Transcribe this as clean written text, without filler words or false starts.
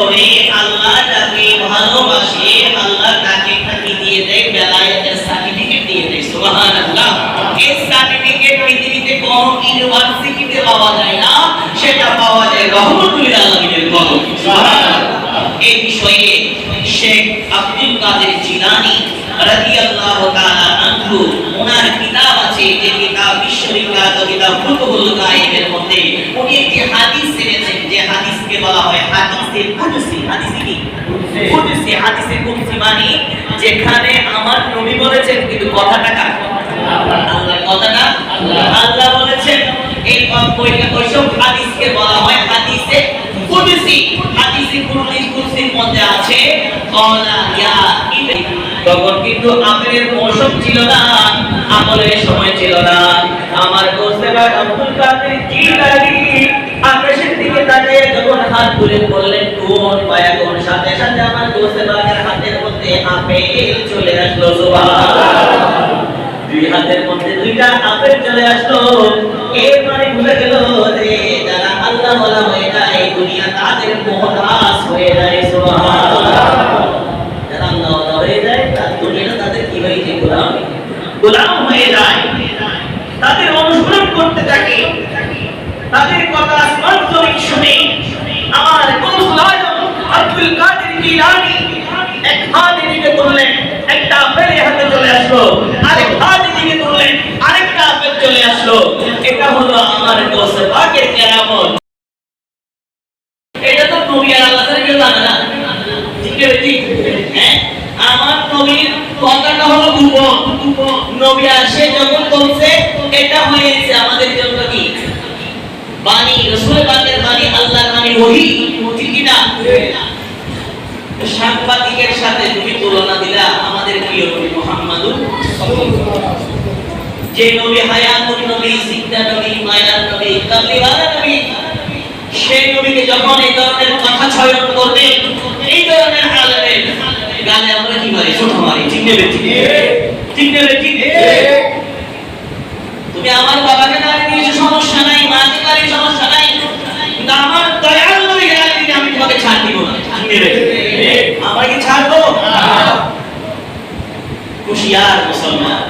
করে আল্লাহ যাকে ভালোবাসে আল্লাহ তাকে কি দিয়ে দেয় বেলায়েতের সার্টিফিকেট দিয়ে দেয় সুবহানাল্লাহ এই সার্টিফিকেট পৃথিবীতে কোন ইউনিভার্সিটিতে পাওয়া যায় না সেটা পাওয়া যায় রহমতুল আলামিনের কদম সুবহানাল্লাহ এই বিষয়ে শেখ আব্দুল কাদের জিলানী রাদিয়াল্লাহু তাআলা আনহু ওনার কিতাব আছে যে কিতাব বিশ্ববিখ্যাত কিতাব ফুতুহুল গায়েবের মধ্যে উনি একটি হাদিস এনেছেন যে হাদিসকে বলা হয় হাদিসে কুদসি হাদিস কি কুদসি হাদিসে কুদসি মানে যেখানে আমার নবী বলেছেন কিন্তু কথাটা কার আল্লাহর কথাটা আল্লাহ বলেছেন এই ওইসব হাদিসকে বলা হয় হাদিসে কুদসি হাদিসে কুদসির মধ্যে আছে ক্বালা ইয়া ইবরাহিম তখন কিন্তু আমলের মৌসুম ছিল না আমলের সময় ছিল না আমার গোসেবা আব্দুল কাদের জিলানী আকাশের দিকে তাকিয়ে যখন হাত তুলে বললেন কোন পায়া কোন সাথে সাথে আমার গোসেবাদের হাতের মধ্যে আপেল চলে আসলো সুবহানাল্লাহ দুই হাতের মধ্যে দুইটা আপেল চলে আসলো এর মানে বুঝা গেল যে যারা আল্লাহ ওয়ালা হয়ে যায় দুনিয়া তাদের মুহতাজ হয়ে যায় সুবহানাল্লাহ যারা আল্লাহ ওয়ালা হয়ে যায় দুনিয়া তাদের কি হয়ে যায় গোলাম হয়ে যায় তাদের অনুসরণ করতে থাকে তাদের কথা সর্বজনীন শুনে আমার গোসলায় আব্দুল কাদের জিলানী এক হাত দিকে তুললেন একটা আপেল হাতে চলে আসলো আরেক হাত দিকে তুললেন আরেকটা আপেল চলে আসলো এটা হলো আমার গোসে পাকের কেরামত এটা তো নবী আর আল্লাহ তাআলা কেউ জানে না ঠিক আছে হ্যাঁ আমার নবীর কথাটা হলো গোপন নবী আসে যখন বলছে এটা হয়েছে আমাদের জন্য কি বাণী রাসূল পাকের বাণী আল্লাহর বাণী ওহী ঠিক কি না সাংবাদিকের সাথে তুমি তুলনা দিলা আমাদের প্রিয় নবী মুহাম্মদুর সাল্লাল্লাহু যে নবী হায়াতুন নবী জিন্দা নবী মায়ার নবী কামলিওয়ালা নবী সেই নবীকে যখন এই ধরনের কথা ছয়ন করবে এই ধরনের আলেমের গালে আমরা কি মারি ছোট মারি ঠিক নেবে ঠিক নেবে ঠিক তুমি আমার বাবাকে গালি দিয়েছো সমস্যা নাই মাকে গালি সমস্যা নাই কিন্তু আমার দয়াল নবী গালি দিলে আমি তোমাকে ছাড় দিব না ঠিক নেবে আমাকে ছাড়বো হুঁশিয়ার মুসলমান